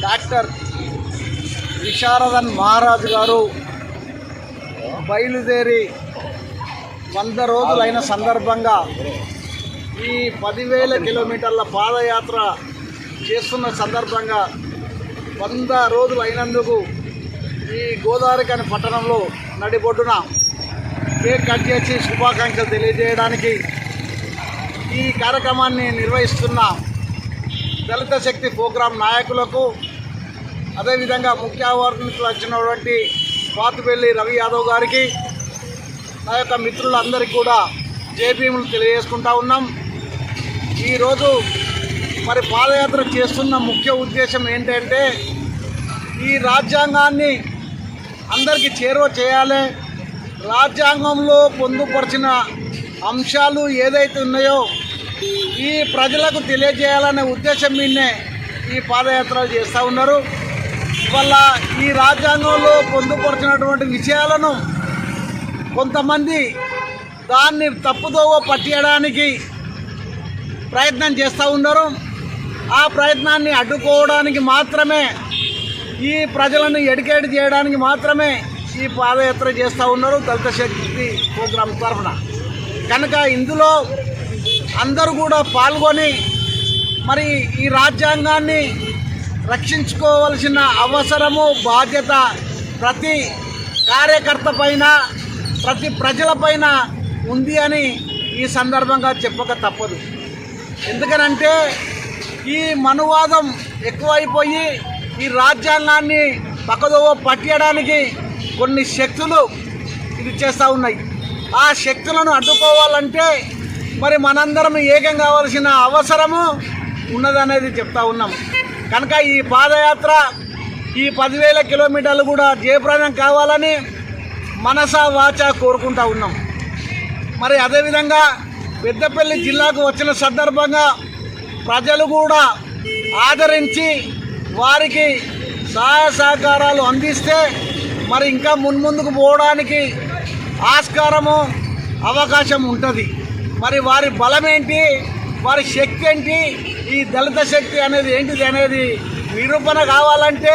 Doctor Visharadan మహారాజు గారు బయలుదేరి 100 రోజులైన సందర్భంగా ఈ 10,000 కిలోమీటర్ల పాదయాత్ర చేస్తున్న సందర్భంగా 100 రోజులు అయినందుకు ఈ గోదావరిఖని పట్టణంలో నడిబొడ్డున కేక్ కట్ చేసి శుభాకాంక్షలు తెలియజేయడానికి ఈ కార్యక్రమాన్ని నిర్వహిస్తున్న దళిత శక్తి ప్రోగ్రాం నాయకులకు, అదేవిధంగా ముఖ్య అతిథులు వచ్చినటువంటి పాతుపల్లి రవి యాదవ్ గారికి, నా యొక్క మిత్రులందరికీ కూడా జేబీఎంలు తెలియజేసుకుంటా ఉన్నాం. ఈరోజు మరి పాదయాత్ర చేస్తున్న ముఖ్య ఉద్దేశం ఏంటంటే ఈ రాజ్యాంగాన్ని అందరికీ చేరువ చేయాలి, రాజ్యాంగంలో పొందుపరిచిన అంశాలు ఏదైతే ఉన్నాయో ఈ ప్రజలకు తెలియజేయాలనే ఉద్దేశం మీదనే ఈ పాదయాత్రలు చేస్తూ ఉన్నారు. ఇవాళ ఈ రాజ్యాంగంలో పొందుపరిచినటువంటి విషయాలను కొంతమంది దాన్ని తప్పుదోవ పట్టియడానికి ప్రయత్నం చేస్తూ ఉన్నారు. ఆ ప్రయత్నాన్ని అడ్డుకోవడానికి మాత్రమే, ఈ ప్రజలను ఎడ్యుకేట్ చేయడానికి మాత్రమే ఈ పాదయాత్ర చేస్తూ ఉన్నారు దళిత శక్తి ప్రోగ్రాం తరఫున. కనుక ఇందులో అందరూ కూడా పాల్గొని మరి ఈ రాజ్యాంగాన్ని రక్షించుకోవాల్సిన అవసరము, బాధ్యత ప్రతి కార్యకర్త పైన, ప్రతి ప్రజలపైన ఉంది అని ఈ సందర్భంగా చెప్పక తప్పదు. ఎందుకనంటే ఈ మనువాదం ఎక్కువైపోయి ఈ రాజ్యాంగాన్ని పక్కదోవ పట్టియడానికి కొన్ని శక్తులు ఇది చేస్తూ ఉన్నాయి. ఆ శక్తులను అడ్డుకోవాలంటే మరి మనందరం ఏకం కావాల్సిన అవసరము ఉన్నదనేది చెప్తా ఉన్నాం. కనుక ఈ పాదయాత్ర ఈ 10,000 కిలోమీటర్లు కూడా జయప్రదం కావాలని మనసా వాచా కోరుకుంటా ఉన్నాం. మరి అదేవిధంగా పెద్దపల్లి జిల్లాకు వచ్చిన సందర్భంగా ప్రజలు కూడా ఆదరించి వారికి సహాయ సహకారాలు అందిస్తే మరి ఇంకా మున్ముందుకు పోవడానికి ఆస్కారము, అవకాశం ఉంటుంది. మరి వారి బలం ఏంటి, వారి శక్తి ఏంటి, ఈ దళిత శక్తి అనేది ఏంటిది అనేది నిరూపణ కావాలంటే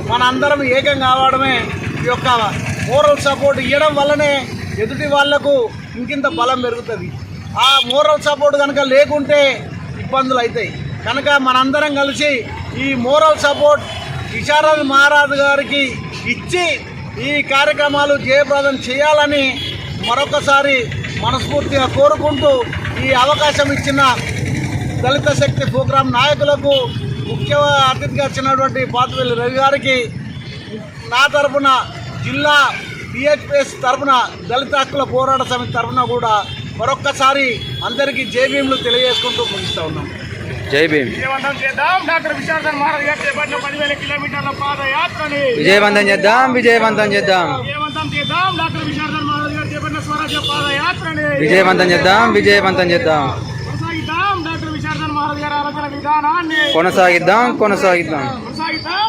మనందరం ఏకం కావడమే ఈ యొక్క మోరల్ సపోర్ట్ ఇవ్వడం వల్లనే ఎదుటి వాళ్లకు ఇంకింత బలం పెరుగుతుంది. ఆ మోరల్ సపోర్ట్ కనుక లేకుంటే ఇబ్బందులు అవుతాయి. కనుక మనందరం కలిసి ఈ మోరల్ సపోర్ట్ విశారద్ మహారాజు గారికి ఇచ్చి ఈ కార్యక్రమాలు జయప్రదం చేయాలని మరొకసారి మనస్ఫూర్తిగా కోరుకుంటూ ఈ అవకాశం ఇచ్చిన దళిత శక్తి ప్రోగ్రాం నాయకులకు, ముఖ్య అతిథిగా వచ్చినటువంటి పాతుపల్లి రవి గారికి నా తరఫున, జిల్లా పిహెచ్పిఎస్ తరఫున, దళిత హక్కుల పోరాట సమితి తరఫున కూడా మరొక్కసారి అందరికీ జైభీములు తెలియజేసుకుంటూ ముగిస్తూ ఉన్నాం. జై భీమ్. విజయవంతం చేద్దాం. డాక్టర్ విశారదన్ మహారాజ్ గారు చేపట్టిన 10,000 కిలోమీటర్ల పాదయాత్రని విజయవంతం చేద్దాం. విజయవంతం చేద్దాం. విజయవంతం చేద్దాం. డాక్టర్ విశారదన్ మహారాజ్ గారు చేపట్టిన స్వరాజ్య పాదయాత్రని విజయవంతం చేద్దాం. విజయవంతం చేద్దాం. కొనసాగిద్దాం. డాక్టర్ విశారదన్ మహారాజ్ గారి ఆలోచన విధానాన్ని కొనసాగిద్దాం. కొనసాగిద్దాం.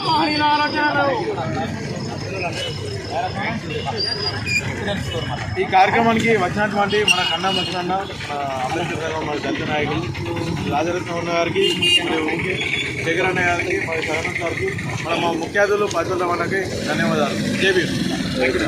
మహనీయుల ఆలోచనలు. ఈ కార్యక్రమానికి వచ్చినటువంటి మన కన్నా మంచినన్న, మన అంబేద్కర్ మన దళిత నాయకులు రాజరత్న ఉన్న గారికి, శేఖర్ అన్న గారికి, మరి సహనం గారికి, మా ముఖ్య అతిథులు పాల్గొన్న వాళ్ళకి ధన్యవాదాలు. జై భీమ్. Thank you.